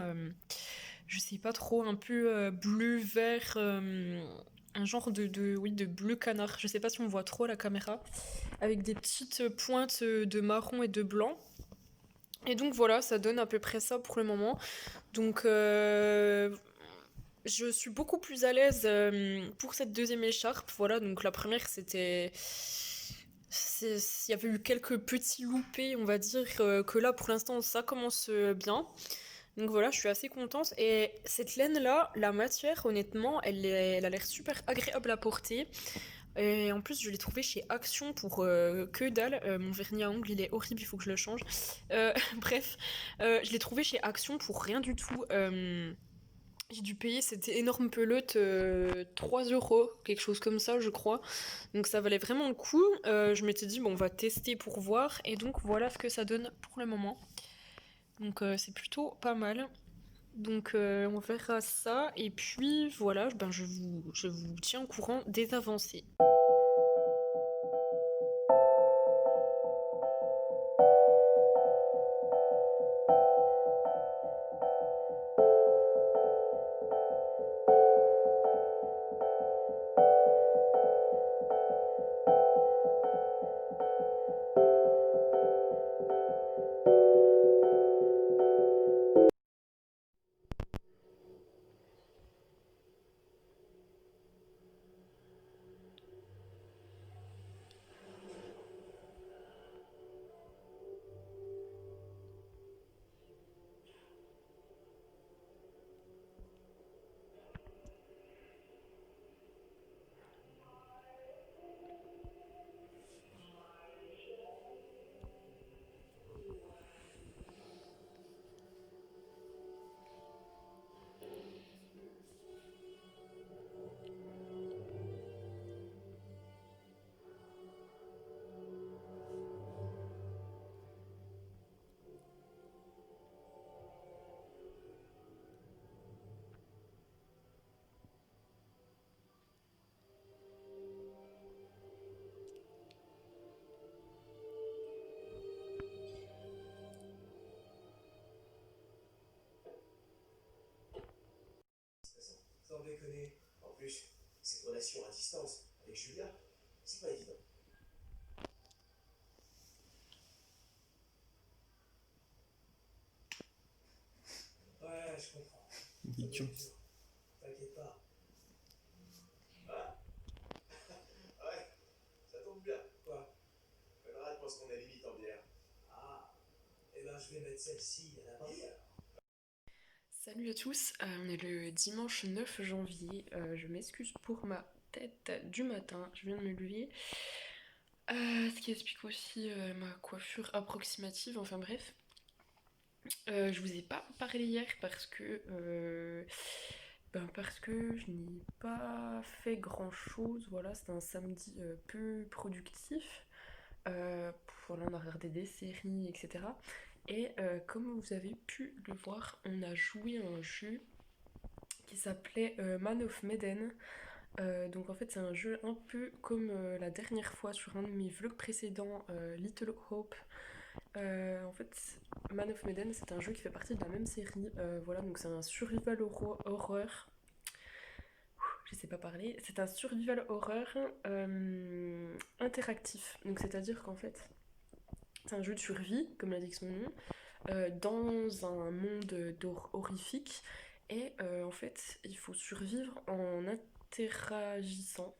je sais pas trop, un peu bleu, vert, un genre oui, de bleu canard, je sais pas si on voit trop à la caméra, avec des petites pointes de marron et de blanc. Et donc voilà, ça donne à peu près ça pour le moment. Donc je suis beaucoup plus à l'aise pour cette deuxième écharpe. Voilà, donc la première c'était... Il y avait eu quelques petits loupés, on va dire, que là pour l'instant ça commence bien. Donc voilà, je suis assez contente. Et cette laine-là, la matière, honnêtement, elle a l'air super agréable à porter. Et en plus, je l'ai trouvé chez Action pour que dalle. Mon vernis à ongles, il est horrible, il faut que je le change. Bref, je l'ai trouvé chez Action pour rien du tout. J'ai dû payer cette énorme pelote 3 €, quelque chose comme ça, je crois. Donc ça valait vraiment le coup. Je m'étais dit, bon, on va tester pour voir. Et donc voilà ce que ça donne pour le moment. Donc c'est plutôt pas mal. Donc on verra ça. Et puis voilà, ben, je vous tiens au courant des avancées. déconner. En plus, cette relation à distance avec Julia, c'est pas évident. Ouais, je comprends. Ça doit être dur. T'inquiète pas. Ah, ouais, ça tombe bien. Quoi? Conrad pense qu'on est limite en bière. Ah, eh ben je vais mettre celle-ci à la barrière. Salut à tous, on est le dimanche 9 janvier, je m'excuse pour ma tête du matin, je viens de me lever, ce qui explique aussi ma coiffure approximative, enfin bref. Je vous ai pas parlé hier parce que je n'ai pas fait grand chose, voilà, c'était un samedi peu productif. Voilà, on a regardé des séries, etc. Et comme vous avez pu le voir, on a joué à un jeu qui s'appelait Man of Medan. Donc en fait c'est un jeu un peu comme la dernière fois sur un de mes vlogs précédents, Little Hope. En fait, Man of Medan c'est un jeu qui fait partie de la même série. Voilà, donc c'est un survival horreur. Je sais pas parler. C'est un survival horreur interactif. Donc c'est-à-dire qu'en fait c'est un jeu de survie, comme l'indique son nom, dans un monde horrifique. Et en fait, il faut survivre en interagissant.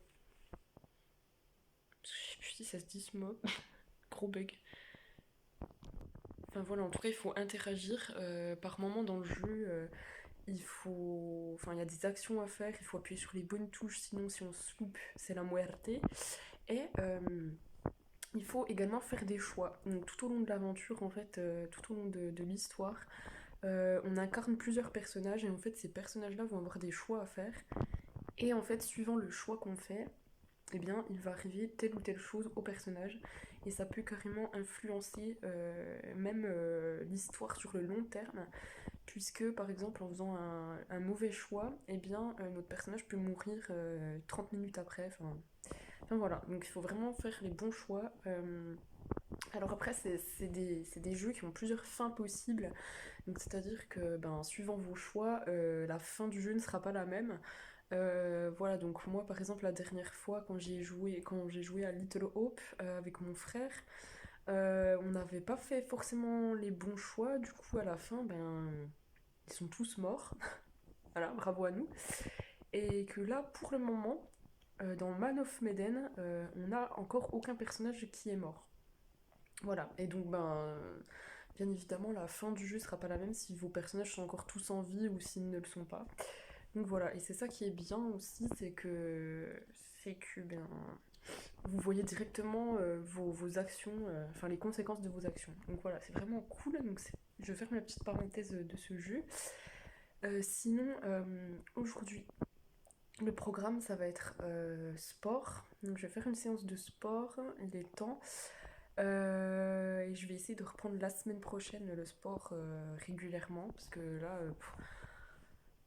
Je sais plus si ça se dit ce mot. Gros bug. Enfin voilà, en tout cas, il faut interagir. Par moment dans le jeu, il faut. Enfin, il y a des actions à faire, il faut appuyer sur les bonnes touches, sinon, si on se loupe, c'est la muerte. Et il faut également faire des choix. Donc, tout au long de l'aventure, en fait, tout au long de l'histoire, on incarne plusieurs personnages et en fait ces personnages-là vont avoir des choix à faire et en fait suivant le choix qu'on fait, eh bien il va arriver telle ou telle chose au personnage et ça peut carrément influencer même l'histoire sur le long terme puisque par exemple en faisant un mauvais choix, eh bien notre personnage peut mourir 30 minutes après, enfin voilà, donc il faut vraiment faire les bons choix. Alors après c'est des jeux qui ont plusieurs fins possibles. Donc c'est-à-dire que ben, suivant vos choix, la fin du jeu ne sera pas la même. Voilà, donc moi par exemple la dernière fois quand j'ai joué à Little Hope avec mon frère, on n'avait pas fait forcément les bons choix, du coup à la fin, ben ils sont tous morts. Voilà, bravo à nous. Et que là, pour le moment, dans Man of Medan, on n'a encore aucun personnage qui est mort. Voilà, et donc bien évidemment la fin du jeu sera pas la même si vos personnages sont encore tous en vie ou s'ils ne le sont pas. Donc voilà, et c'est ça qui est bien aussi, c'est que ben, vous voyez directement vos actions, enfin les conséquences de vos actions. Donc voilà, c'est vraiment cool. Donc je vais faire ma petite parenthèse de ce jeu. Sinon, aujourd'hui, le programme ça va être sport. Donc je vais faire une séance de sport, il est temps. Et je vais essayer de reprendre la semaine prochaine le sport régulièrement parce que là,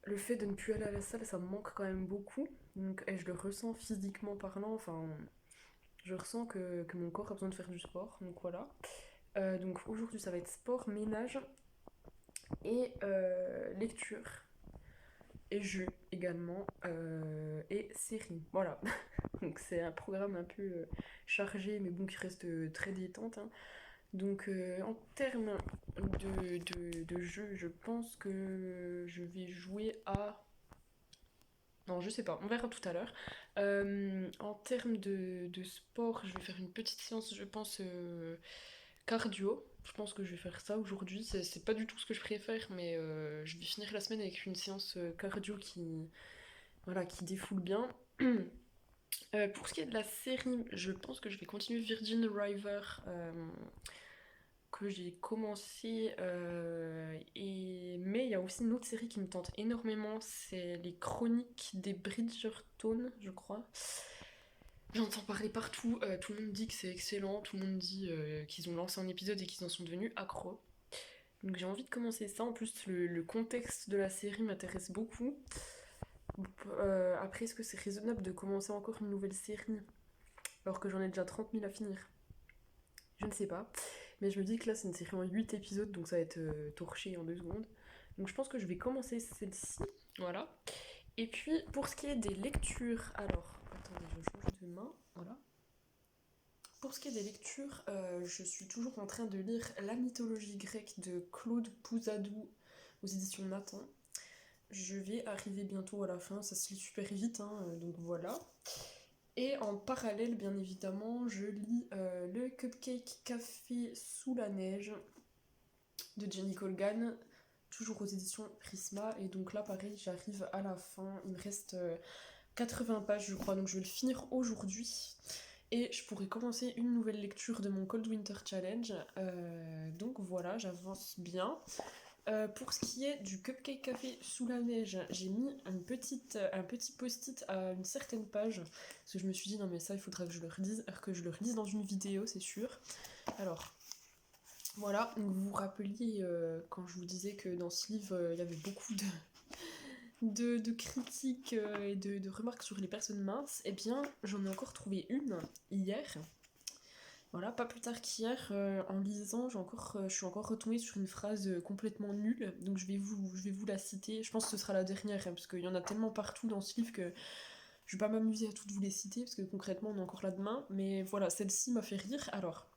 le fait de ne plus aller à la salle, ça me manque quand même beaucoup. Donc, et je le ressens physiquement parlant. Enfin, je ressens que mon corps a besoin de faire du sport. Donc voilà. Donc aujourd'hui, ça va être sport, ménage et lecture. Et jeux également. Et séries. Voilà. Donc c'est un programme un peu chargé, mais bon, qui reste très détente. Hein. Donc en termes de jeu, je pense que je vais jouer à... Non, je sais pas, on verra tout à l'heure. En termes de sport, je vais faire une petite séance, je pense, cardio. Je pense que je vais faire ça aujourd'hui. C'est pas du tout ce que je préfère, mais je vais finir la semaine avec une séance cardio voilà, qui défoule bien. Pour ce qui est de la série, je pense que je vais continuer Virgin River que j'ai commencé. Mais il y a aussi une autre série qui me tente énormément, c'est les Chroniques des Bridgerton, je crois. J'entends parler partout, tout le monde dit que c'est excellent, tout le monde dit qu'ils ont lancé un épisode et qu'ils en sont devenus accros. Donc j'ai envie de commencer ça, en plus le contexte de la série m'intéresse beaucoup. Après, est-ce que c'est raisonnable de commencer encore une nouvelle série alors que j'en ai déjà 30 000 à finir? Je ne sais pas. Mais je me dis que là, c'est une série en 8 épisodes, donc ça va être torché en 2 secondes. Donc je pense que je vais commencer celle-ci. Voilà. Et puis pour ce qui est des lectures, alors attendez, je change de main, voilà. Pour ce qui est des lectures, je suis toujours en train de lire La mythologie grecque de Claude Pouzadou aux éditions Nathan. Je vais arriver bientôt à la fin, ça se lit super vite, hein, donc voilà. Et en parallèle, bien évidemment, je lis Le Cupcake Café sous la neige de Jenny Colgan, toujours aux éditions Prisma. Et donc là, pareil, j'arrive à la fin. Il me reste 80 pages, je crois, donc je vais le finir aujourd'hui. Et je pourrais commencer une nouvelle lecture de mon Cold Winter Challenge. Donc voilà, j'avance bien. Pour ce qui est du Cupcake Café sous la neige, j'ai mis un petit post-it à une certaine page. Parce que je me suis dit, non mais ça, il faudra que je le redise dans une vidéo, c'est sûr. Alors, voilà, donc vous vous rappeliez quand je vous disais que dans ce livre, il y avait beaucoup de critiques et de remarques sur les personnes minces. Eh bien, j'en ai encore trouvé une hier. Voilà, pas plus tard qu'hier, en lisant, je suis encore retombée sur une phrase complètement nulle, donc je vais vous la citer. Je pense que ce sera la dernière, hein, parce qu'il y en a tellement partout dans ce livre que je vais pas m'amuser à toutes vous les citer, parce que concrètement on est encore là demain. Mais voilà, celle-ci m'a fait rire. Alors,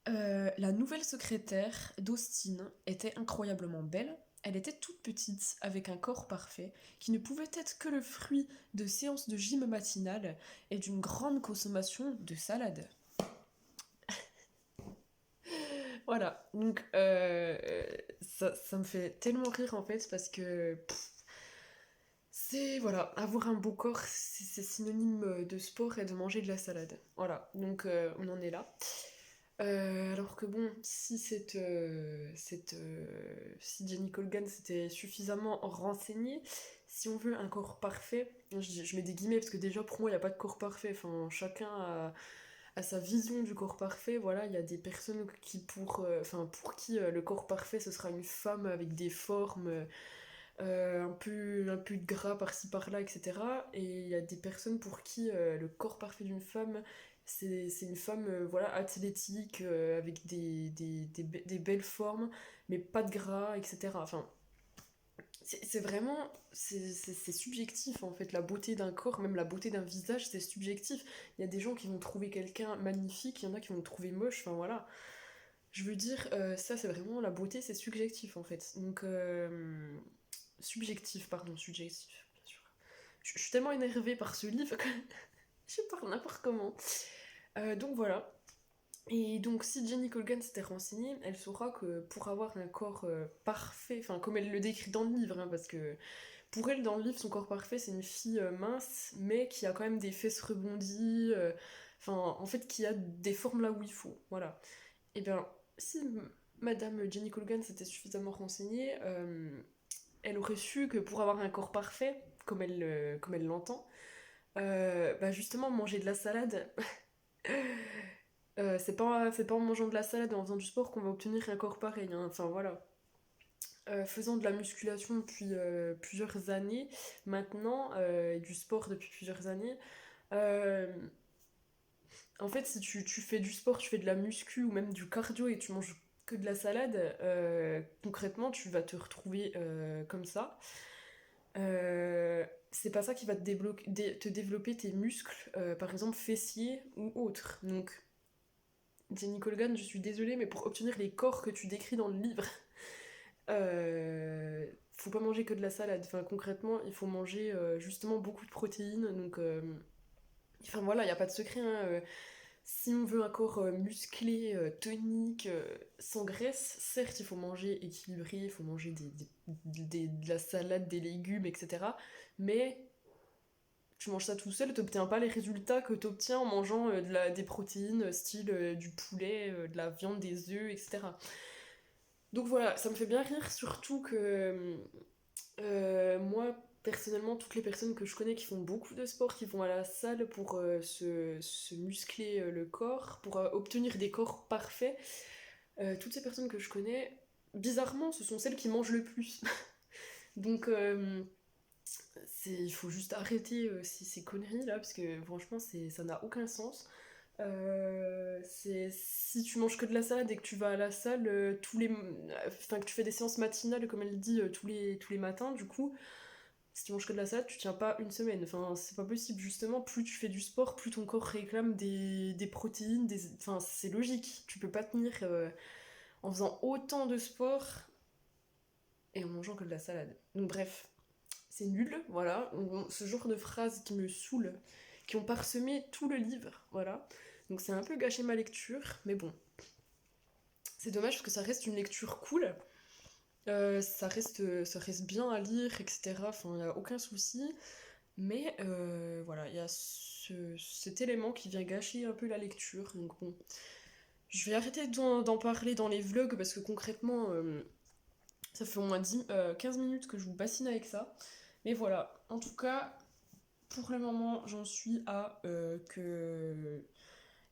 la nouvelle secrétaire d'Austin était incroyablement belle. Elle était toute petite, avec un corps parfait, qui ne pouvait être que le fruit de séances de gym matinales et d'une grande consommation de salade. Voilà, donc ça me fait tellement rire en fait parce que c'est voilà, avoir un beau corps, c'est synonyme de sport et de manger de la salade. Voilà, donc on en est là. Alors que bon, si Jenny Colgan s'était suffisamment renseignée, si on veut un corps parfait, je mets des guillemets parce que déjà pour moi il n'y a pas de corps parfait, enfin chacun a sa vision du corps parfait, voilà, il y a des personnes pour qui le corps parfait ce sera une femme avec des formes un peu de gras par-ci par-là, etc. Et il y a des personnes pour qui le corps parfait d'une femme, c'est une femme voilà, athlétique, avec des belles formes, mais pas de gras, etc. Enfin, c'est vraiment, c'est subjectif en fait, la beauté d'un corps, même la beauté d'un visage, c'est subjectif. Il y a des gens qui vont trouver quelqu'un magnifique, il y en a qui vont le trouver moche, enfin voilà. Je veux dire, ça c'est vraiment, la beauté c'est subjectif en fait. Donc, subjectif, bien sûr. Je suis tellement énervée par ce livre que je parle n'importe comment. Donc voilà. Et donc si Jenny Colgan s'était renseignée, elle saura que pour avoir un corps parfait, enfin comme elle le décrit dans le livre, hein, parce que pour elle dans le livre son corps parfait c'est une fille mince mais qui a quand même des fesses rebondies, enfin en fait qui a des formes là où il faut, voilà. Et bien si Madame Jenny Colgan s'était suffisamment renseignée, elle aurait su que pour avoir un corps parfait, comme elle l'entend, bah justement manger de la salade, c'est pas en mangeant de la salade et en faisant du sport qu'on va obtenir un corps pareil, hein. Enfin voilà. Faisant de la musculation depuis plusieurs années maintenant, et du sport depuis plusieurs années, euh, en fait si tu fais du sport, tu fais de la muscu ou même du cardio et tu manges que de la salade, concrètement tu vas te retrouver comme ça. C'est pas ça qui va te développer tes muscles, par exemple fessiers ou autres. Donc, Jenny Colgan, je suis désolée, mais pour obtenir les corps que tu décris dans le livre, faut pas manger que de la salade. Enfin, concrètement, il faut manger justement beaucoup de protéines. Donc, enfin voilà, il n'y a pas de secret, hein. Si on veut un corps musclé, tonique, sans graisse, certes, il faut manger équilibré, il faut manger de la salade, des légumes, etc. Mais tu manges ça tout seul, t'obtiens pas les résultats que t'obtiens en mangeant des protéines, style du poulet, de la viande, des œufs, etc. Donc voilà, ça me fait bien rire, surtout que moi, personnellement, toutes les personnes que je connais qui font beaucoup de sport, qui vont à la salle pour se muscler le corps, pour obtenir des corps parfaits, toutes ces personnes que je connais, bizarrement, ce sont celles qui mangent le plus. Donc, il faut juste arrêter ces conneries là, parce que franchement, ça n'a aucun sens. Si tu manges que de la salade et que tu vas à la salle enfin que tu fais des séances matinales comme elle dit tous les matins, du coup Si tu manges que de la salade, tu tiens pas une semaine. Enfin, c'est pas possible. Justement, plus tu fais du sport, plus ton corps réclame des protéines. Enfin, c'est logique. Tu peux pas tenir en faisant autant de sport et en mangeant que de la salade. Donc bref, c'est nul, voilà. Ce genre de phrases qui me saoulent, qui ont parsemé tout le livre, voilà. Donc c'est un peu gâché ma lecture, mais bon. C'est dommage parce que ça reste une lecture cool. Ça reste bien à lire, etc. Enfin, il n'y a aucun souci. Mais voilà, il y a cet élément qui vient gâcher un peu la lecture. Donc bon, je vais arrêter d'en parler dans les vlogs parce que concrètement, ça fait au moins 15 minutes que je vous bassine avec ça. Mais voilà, en tout cas, pour le moment, j'en suis à que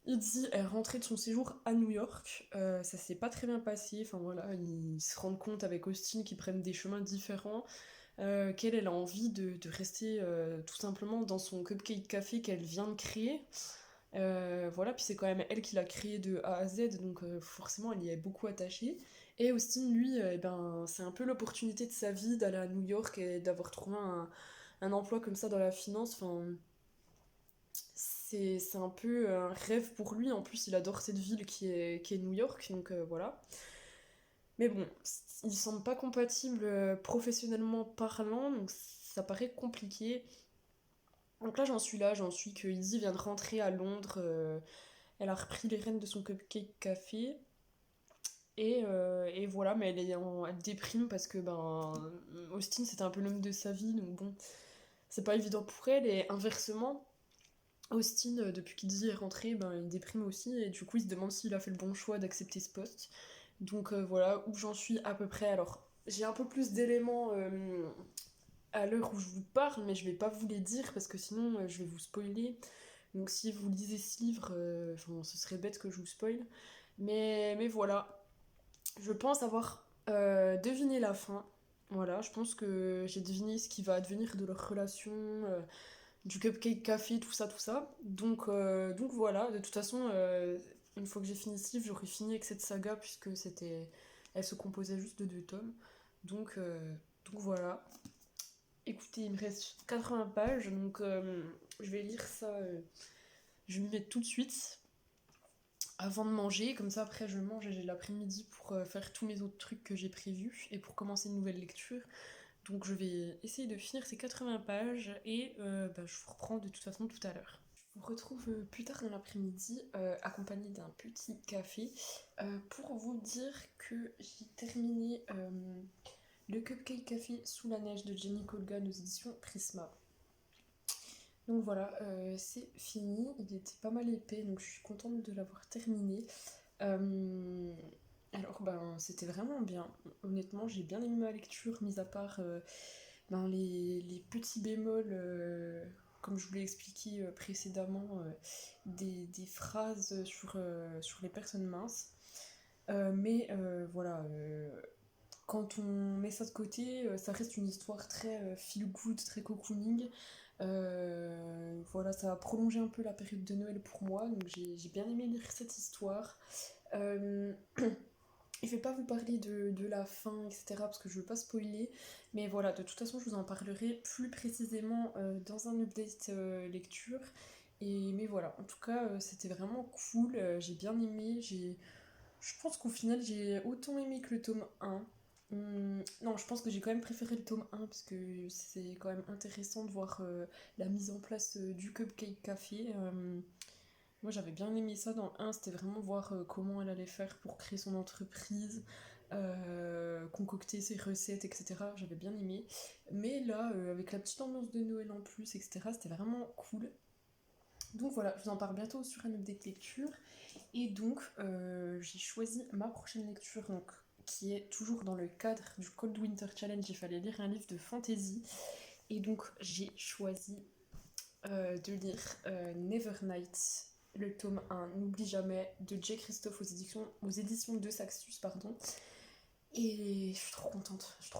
Izzy est rentré de son séjour à New York. Ça s'est pas très bien passé. Enfin voilà, ils se rendent compte avec Austin qu'ils prennent des chemins différents. Qu'elle elle a envie de rester tout simplement dans son cupcake café qu'elle vient de créer. Voilà, puis c'est quand même elle qui l'a créé de A à Z, donc forcément elle y est beaucoup attachée. Et Austin, lui, eh ben, c'est un peu l'opportunité de sa vie d'aller à New York et d'avoir trouvé un emploi comme ça dans la finance. Enfin, c'est un peu un rêve pour lui. En plus, il adore cette ville qui est New York, donc voilà. Mais bon, ils semblent pas compatibles professionnellement parlant, donc ça paraît compliqué. Donc là, j'en suis que Izzy vient de rentrer à Londres. Elle a repris les rênes de son cupcake café. Et voilà, mais elle déprime parce que ben, Austin c'était un peu l'homme de sa vie, donc bon, c'est pas évident pour elle. Et inversement, Austin, depuis qu'Izzy est rentré, ben, il déprime aussi, et du coup il se demande s'il a fait le bon choix d'accepter ce poste. Donc voilà où j'en suis à peu près. Alors, j'ai un peu plus d'éléments à l'heure où je vous parle, mais je vais pas vous les dire parce que sinon je vais vous spoiler. Donc si vous lisez ce livre, ce serait bête que je vous spoil. Mais voilà, je pense avoir deviné la fin. Voilà, je pense que j'ai deviné ce qui va advenir de leur relation, du cupcake café, tout ça, tout ça. Donc voilà, de toute façon, une fois que j'ai fini ce livre, j'aurais fini avec cette saga puisque elle se composait juste de 2 tomes. Donc voilà. Écoutez, il me reste 80 pages, donc je vais lire ça. Je vais m'y mettre tout de suite avant de manger, comme ça après je mange et j'ai l'après-midi pour faire tous mes autres trucs que j'ai prévus et pour commencer une nouvelle lecture. Donc je vais essayer de finir ces 80 pages et je vous reprends de toute façon tout à l'heure. Je vous retrouve plus tard dans l'après-midi accompagnée d'un petit café pour vous dire que j'ai terminé le Cupcake Café sous la neige de Jenny Colgan aux éditions Prisma. Donc voilà, c'est fini. Il était pas mal épais, donc je suis contente de l'avoir terminé. Alors, c'était vraiment bien. Honnêtement, j'ai bien aimé ma lecture, mis à part les petits bémols, comme je vous l'ai expliqué précédemment, des phrases sur les personnes minces. Voilà, quand on met ça de côté, ça reste une histoire très feel good, très cocooning. Voilà, ça a prolongé un peu la période de Noël pour moi, donc j'ai bien aimé lire cette histoire. Euh, je vais pas vous parler de la fin, etc., parce que je veux pas spoiler, mais voilà, de toute façon, je vous en parlerai plus précisément dans un update lecture. Mais voilà, en tout cas, c'était vraiment cool, j'ai bien aimé, je pense qu'au final, j'ai autant aimé que le tome 1. Non, je pense que j'ai quand même préféré le tome 1 parce que c'est quand même intéressant de voir la mise en place du Cupcake Café. Moi j'avais bien aimé ça dans le 1, c'était vraiment voir comment elle allait faire pour créer son entreprise, concocter ses recettes, etc. J'avais bien aimé. Mais là, avec la petite ambiance de Noël en plus, etc., c'était vraiment cool. Donc voilà, je vous en parle bientôt sur un update lecture. Et donc, j'ai choisi ma prochaine lecture, donc, qui est toujours dans le cadre du Cold Winter Challenge. Il fallait lire un livre de fantasy. Et donc, j'ai choisi de lire Nevernight, le tome 1, N'oublie jamais, de J. Christophe aux éditions de Saxus, pardon. Et je suis trop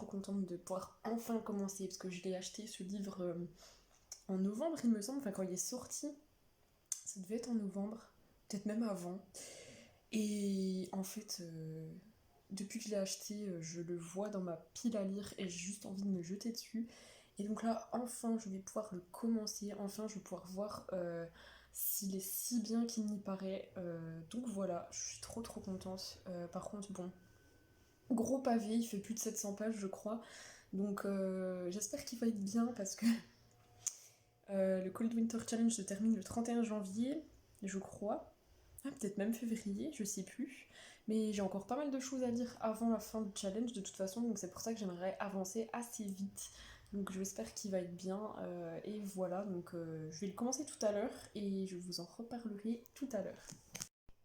contente de pouvoir enfin commencer, parce que je l'ai acheté ce livre en novembre, il me semble, enfin quand il est sorti, ça devait être en novembre, peut-être même avant. Et en fait, depuis que je l'ai acheté, je le vois dans ma pile à lire et j'ai juste envie de me jeter dessus. Et donc là, enfin, je vais pouvoir le commencer, enfin, je vais pouvoir voir s'il est si bien qu'il n'y paraît. Donc voilà, je suis trop trop contente. Par contre, bon, gros pavé, il fait plus de 700 pages, je crois. Donc j'espère qu'il va être bien parce que le Cold Winter Challenge se termine le 31 janvier, je crois. Ah, peut-être même février, je sais plus. Mais j'ai encore pas mal de choses à lire avant la fin du challenge de toute façon, donc c'est pour ça que j'aimerais avancer assez vite. Donc j'espère qu'il va être bien. Et voilà, donc je vais le commencer tout à l'heure et je vous en reparlerai tout à l'heure.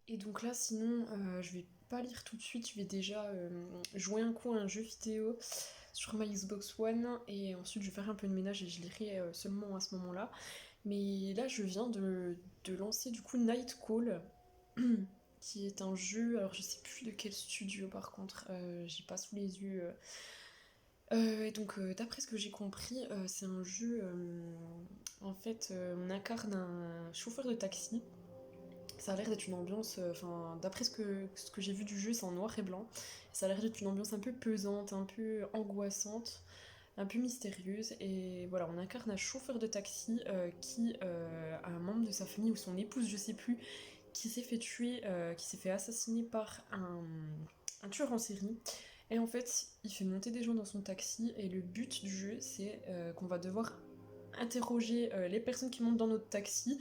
Et donc là, sinon, je vais pas lire tout de suite, je vais déjà jouer un coup à un jeu vidéo sur ma Xbox One et ensuite je vais faire un peu de ménage et je lirai seulement à ce moment-là. Mais là, je viens de lancer du coup Night Call, qui est un jeu, alors je sais plus de quel studio par contre, j'ai pas sous les yeux. Et donc, d'après ce que j'ai compris, c'est un jeu. En fait, on incarne un chauffeur de taxi. Ça a l'air d'être une ambiance. Enfin, d'après ce que j'ai vu du jeu, c'est en noir et blanc. Ça a l'air d'être une ambiance un peu pesante, un peu angoissante, un peu mystérieuse. Et voilà, on incarne un chauffeur de taxi qui a un membre de sa famille ou son épouse, je sais plus, qui s'est fait tuer, qui s'est fait assassiner par un tueur en série. Et en fait, il fait monter des gens dans son taxi et le but du jeu, c'est qu'on va devoir interroger les personnes qui montent dans notre taxi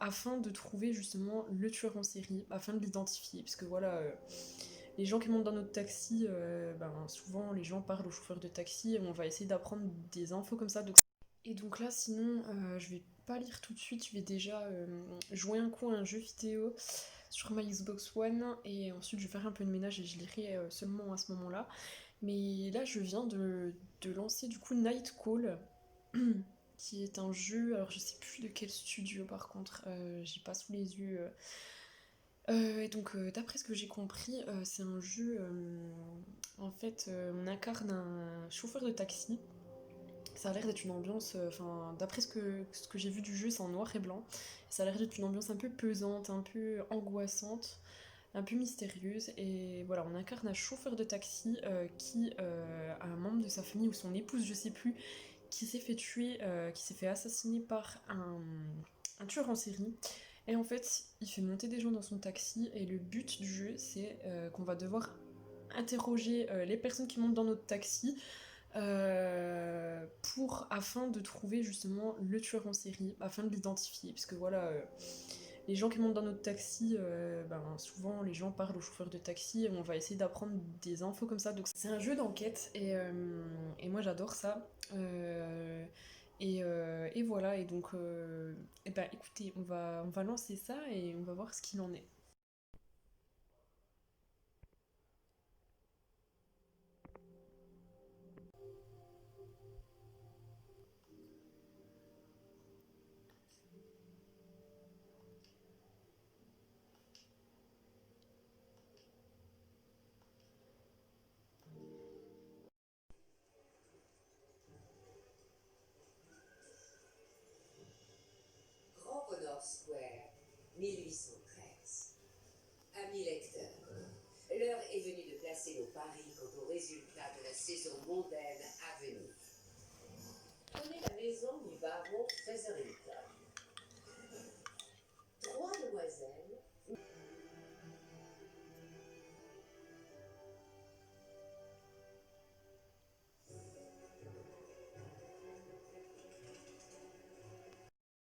afin de trouver justement le tueur en série, afin de l'identifier. Parce que voilà, les gens qui montent dans notre taxi, souvent les gens parlent au chauffeur de taxi et on va essayer d'apprendre des infos comme ça. Et donc là, sinon, je vais pas lire tout de suite, je vais déjà jouer un coup à un jeu vidéo sur ma Xbox One et ensuite je vais faire un peu de ménage et je lirai seulement à ce moment-là. Mais là, je viens de lancer du coup Night Call, qui est un jeu, alors je sais plus de quel studio par contre, j'ai pas sous les yeux. Et donc, d'après ce que j'ai compris, c'est un jeu. En fait, on incarne un chauffeur de taxi. Ça a l'air d'être une ambiance. Enfin, d'après ce que j'ai vu du jeu, c'est en noir et blanc. Ça a l'air d'être une ambiance un peu pesante, un peu angoissante, un peu mystérieuse. Et voilà, on incarne un chauffeur de taxi qui a un membre de sa famille ou son épouse, je sais plus, qui s'est fait tuer, qui s'est fait assassiner par un tueur en série. Et en fait, il fait monter des gens dans son taxi et le but du jeu, c'est qu'on va devoir interroger les personnes qui montent dans notre taxi afin de trouver justement le tueur en série, afin de l'identifier. Parce que voilà, les gens qui montent dans notre taxi, souvent les gens parlent au chauffeur de taxi et on va essayer d'apprendre des infos comme ça. Donc c'est un jeu d'enquête et moi j'adore ça. Et voilà, et donc, écoutez, on va lancer ça et on va voir ce qu'il en est. Grand Connaught Square, 1813. Amis lecteurs, l'heure est venue de placer nos paris quant aux résultats de la saison mondaine à venir. Prenez la maison du baron Featherington. Trois demoiselles.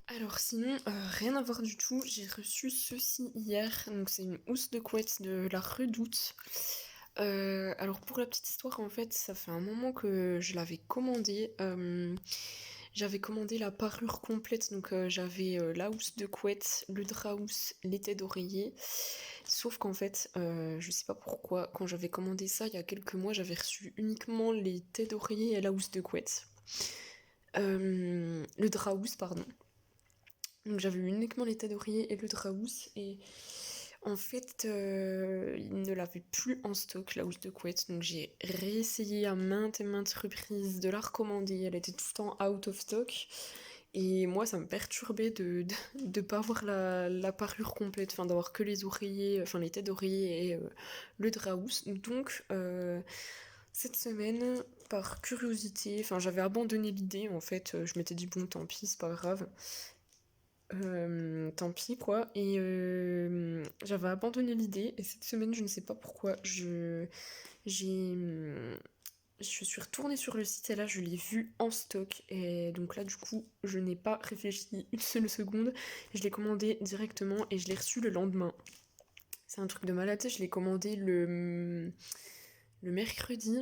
Alors sinon, rien à voir du tout, j'ai reçu ceci hier, donc c'est une housse de couette de la Redoute. Alors pour la petite histoire, en fait, ça fait un moment que je l'avais commandé. J'avais commandé la parure complète, donc j'avais la housse de couette, le drap housse, les têtes d'oreiller. Sauf qu'en fait, je sais pas pourquoi, quand j'avais commandé ça il y a quelques mois, j'avais reçu uniquement les têtes d'oreiller et la housse de couette. Le drap housse, pardon. Donc j'avais uniquement les têtes d'oreiller et le drap housse. Et en fait, il ne l'avait plus en stock, la housse de couette. Donc j'ai réessayé à maintes et maintes reprises de la recommander. Elle était tout le temps out of stock. Et moi, ça me perturbait de pas avoir la parure complète, enfin d'avoir que les oreillers, enfin les têtes d'oreiller et le drap housse. Donc Cette semaine, par curiosité, enfin j'avais abandonné l'idée en fait, je m'étais dit bon tant pis, c'est pas grave. Tant pis quoi. Et j'avais abandonné l'idée et cette semaine, je ne sais pas pourquoi, j'ai je suis retournée sur le site et là je l'ai vu en stock et donc là du coup je n'ai pas réfléchi une seule seconde, je l'ai commandé directement et je l'ai reçu le lendemain. C'est un truc de malade, je l'ai commandé le mercredi,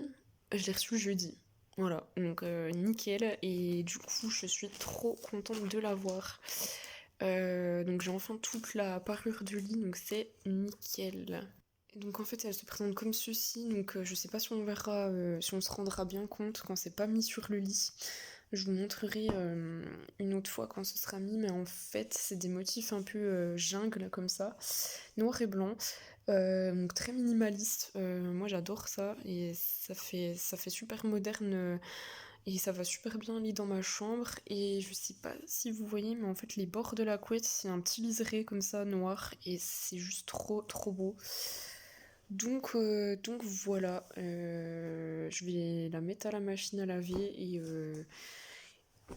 je l'ai reçu jeudi. Voilà, donc nickel et du coup je suis trop contente de l'avoir. Donc j'ai enfin toute la parure du lit, donc c'est nickel. Et donc en fait elle se présente comme ceci, donc je sais pas si on verra, si on se rendra bien compte quand c'est pas mis sur le lit. Je vous montrerai une autre fois quand ce sera mis, mais en fait c'est des motifs un peu jungle comme ça, noir et blanc, donc très minimaliste. Moi j'adore ça et ça fait super moderne et ça va super bien lit dans ma chambre. Et je sais pas si vous voyez, mais en fait les bords de la couette c'est un petit liseré comme ça noir et c'est juste trop trop beau. Donc voilà, je vais la mettre à la machine à laver et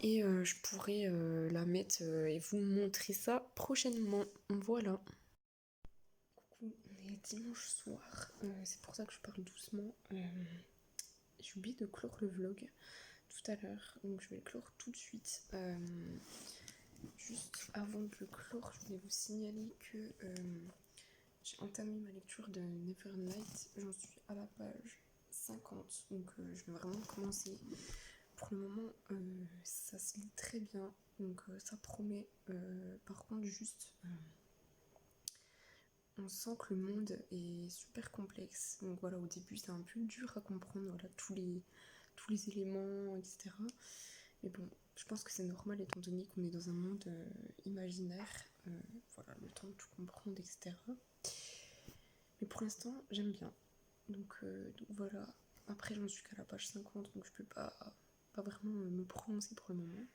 je pourrai la mettre et vous montrer ça prochainement. Voilà. Coucou, on est dimanche soir, c'est pour ça que je parle doucement. J'ai oublié de clore le vlog tout à l'heure, donc je vais le clore tout de suite. Juste avant de le clore, je voulais vous signaler que j'ai entamé ma lecture de Nevernight, j'en suis à la page 50, donc je vais vraiment commencer. Pour le moment, ça se lit très bien, donc ça promet. Par contre, juste, on sent que le monde est super complexe. Donc voilà, au début, c'est un peu dur à comprendre, voilà, tous les éléments, etc. Mais bon, je pense que c'est normal étant donné qu'on est dans un monde imaginaire. Voilà, le temps de tout comprendre, etc. Mais pour l'instant, j'aime bien. Donc voilà. Après, j'en suis qu'à la page 50, donc je peux pas vraiment me prononcer pour le moment.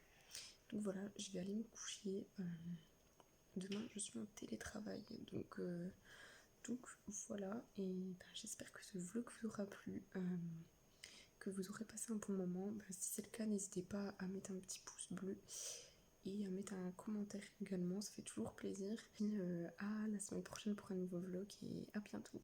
Donc voilà, je vais aller me coucher. Demain, je suis en télétravail. Donc voilà. Et ben, j'espère que ce vlog vous aura plu. Que vous aurez passé un bon moment. Ben, si c'est le cas, n'hésitez pas à mettre un petit pouce bleu et à mettre un commentaire également. Ça fait toujours plaisir. Et à la semaine prochaine pour un nouveau vlog et à bientôt.